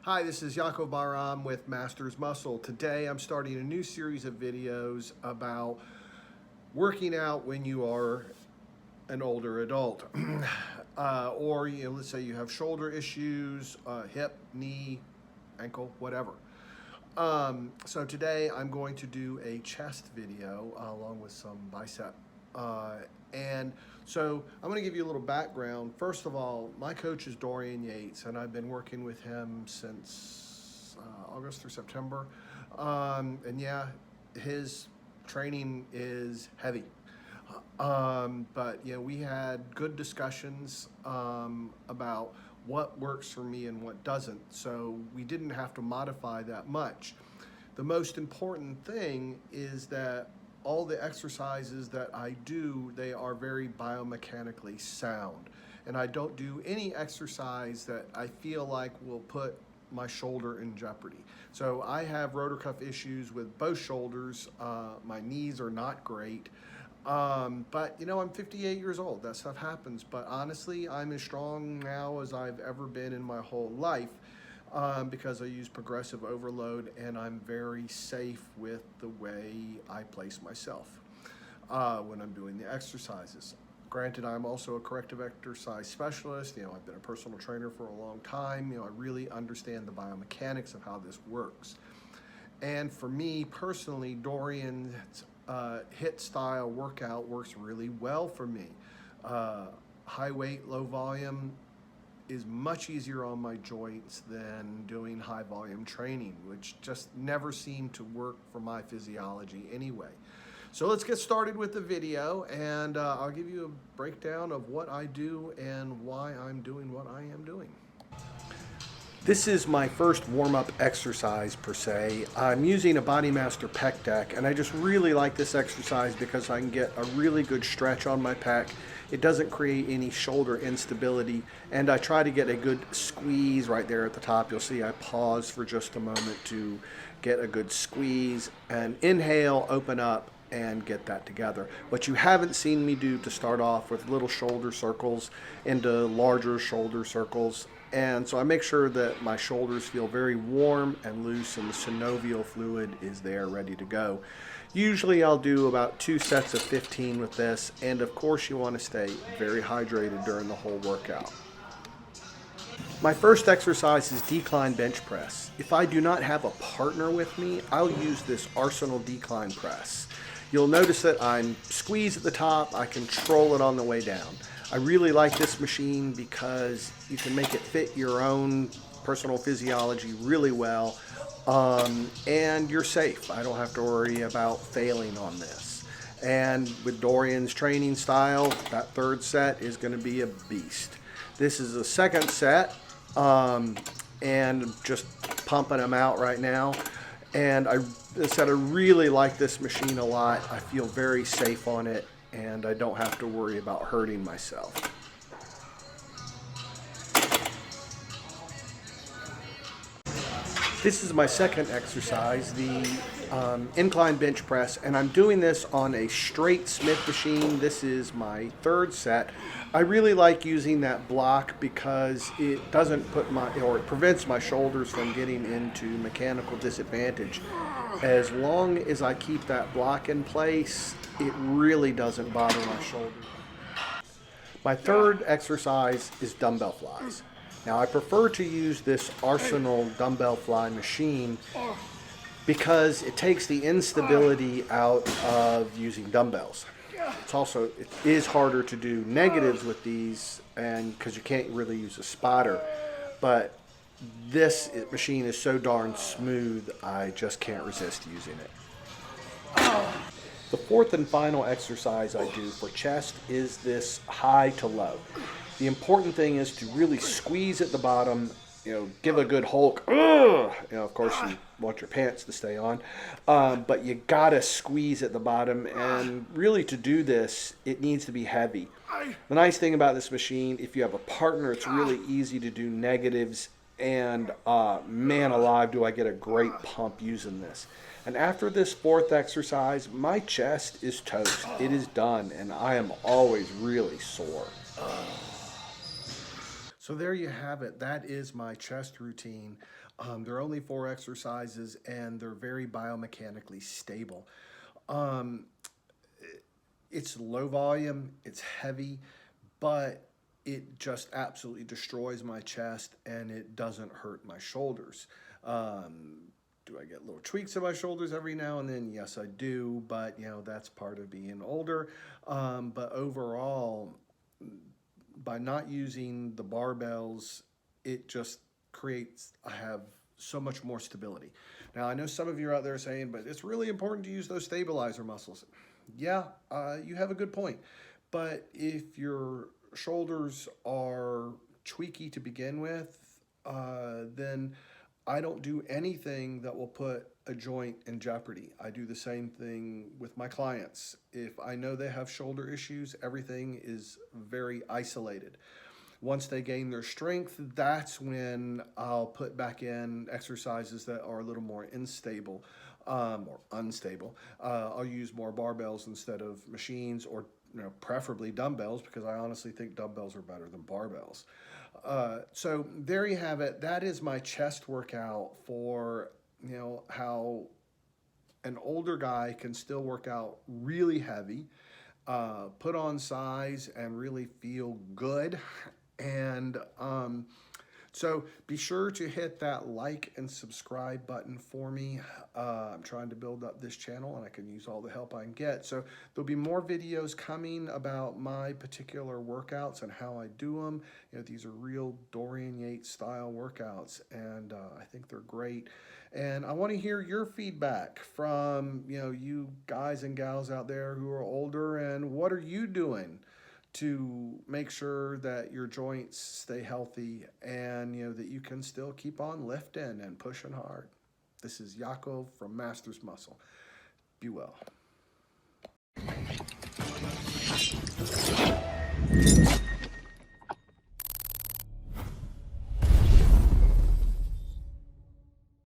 Hi, this is Yaakov with Mastersmuscle. Today I'm starting a new series of videos about working out when you are an older adult. Or let's say you have shoulder issues, hip, knee, ankle, whatever. So today I'm going to do a chest video along with some bicep. And so I'm going to give you a little background. First of all, my coach is Dorian Yates, and I've been working with him since August through September. And yeah, his training is heavy. But we had good discussions about what works for me and what doesn't. So we didn't have to modify that much. The most important thing is that all the exercises that I do, they are very biomechanically sound. And I don't do any exercise that I feel like will put my shoulder in jeopardy. So I have rotor cuff issues with both shoulders. My knees are not great. But I'm 58 years old. That stuff happens. But honestly, I'm as strong now as I've ever been in my whole life. Because I use progressive overload, and I'm very safe with the way I place myself when I'm doing the exercises. Granted, I'm also a corrective exercise specialist. I've been a personal trainer for a long time. I really understand the biomechanics of how this works. And for me personally, Dorian's HIIT style workout works really well for me. High weight, low volume is much easier on my joints than doing high volume training, which just never seemed to work for my physiology anyway. So let's get started with the video, and I'll give you a breakdown of what I do and why I'm doing what I am doing. This is my first warm-up exercise per se. I'm using a BodyMaster pec deck, and I just really like this exercise because I can get a really good stretch on my pec. It doesn't create any shoulder instability, and I try to get a good squeeze right there at the top. You'll see I pause for just a moment to get a good squeeze and inhale, open up, and get that together. What you haven't seen me do to start off with little shoulder circles into larger shoulder circles. And so I make sure that my shoulders feel very warm and loose, and the synovial fluid is there ready to go. Usually I'll do about 2 sets of 15 with this, and of course you want to stay very hydrated during the whole workout. My first exercise is decline bench press. If I do not have a partner with me, I'll use this Arsenal decline press. You'll notice that I'm squeezed at the top, I control it on the way down. I really like this machine because you can make it fit your own personal physiology really well, and you're safe. I don't have to worry about failing on this. And with Dorian's training style, that third set is going to be a beast. This is the second set, and just pumping them out right now. And I said I really like this machine a lot. I feel very safe on it, and I don't have to worry about hurting myself. This is my second exercise, the incline bench press, and I'm doing this on a straight Smith machine. This is my third set. I really like using that block because it doesn't it prevents my shoulders from getting into mechanical disadvantage. As long as I keep that block in place, it really doesn't bother my shoulders. My third exercise is dumbbell flies. Now I prefer to use this Arsenal dumbbell fly machine because it takes the instability out of using dumbbells. It is harder to do negatives with these, and because you can't really use a spotter, but this machine is so darn smooth, I just can't resist using it. The fourth and final exercise I do for chest is this high to low. The important thing is to really squeeze at the bottom, give a good Hulk. Of course you want your pants to stay on, but you gotta squeeze at the bottom, and really to do this, it needs to be heavy. The nice thing about this machine, if you have a partner, it's really easy to do negatives, and man alive, do I get a great pump using this. And after this fourth exercise, my chest is toast. It is done, and I am always really sore. So there you have it. That is my chest routine. They're only 4 exercises, and they're very biomechanically stable. Um, it's low volume, it's heavy, but it just absolutely destroys my chest, and it doesn't hurt my shoulders. Do I get little tweaks in my shoulders every now and then? Yes, I do, but that's part of being older. But overall, by not using the barbells, it just creates, I have so much more stability. Now, I know some of you are out there saying, but it's really important to use those stabilizer muscles. Yeah, you have a good point. But if your shoulders are tweaky to begin with, then I don't do anything that will put a joint in jeopardy. I do the same thing with my clients. If I know they have shoulder issues, everything is very isolated. Once they gain their strength, that's when I'll put back in exercises that are a little more unstable. I'll use more barbells instead of machines, or preferably dumbbells, because I honestly think dumbbells are better than barbells. So there you have it. That is my chest workout for how an older guy can still work out really heavy, put on size, and really feel good. And so be sure to hit that like and subscribe button for me. I'm trying to build up this channel, and I can use all the help I can get. So there'll be more videos coming about my particular workouts and how I do them. These are real Dorian Yates style workouts, and I think they're great. And I want to hear your feedback from you guys and gals out there who are older, and what are you doing to make sure that your joints stay healthy, and that you can still keep on lifting and pushing hard. This is Yaakov from Masters Muscle. Be well.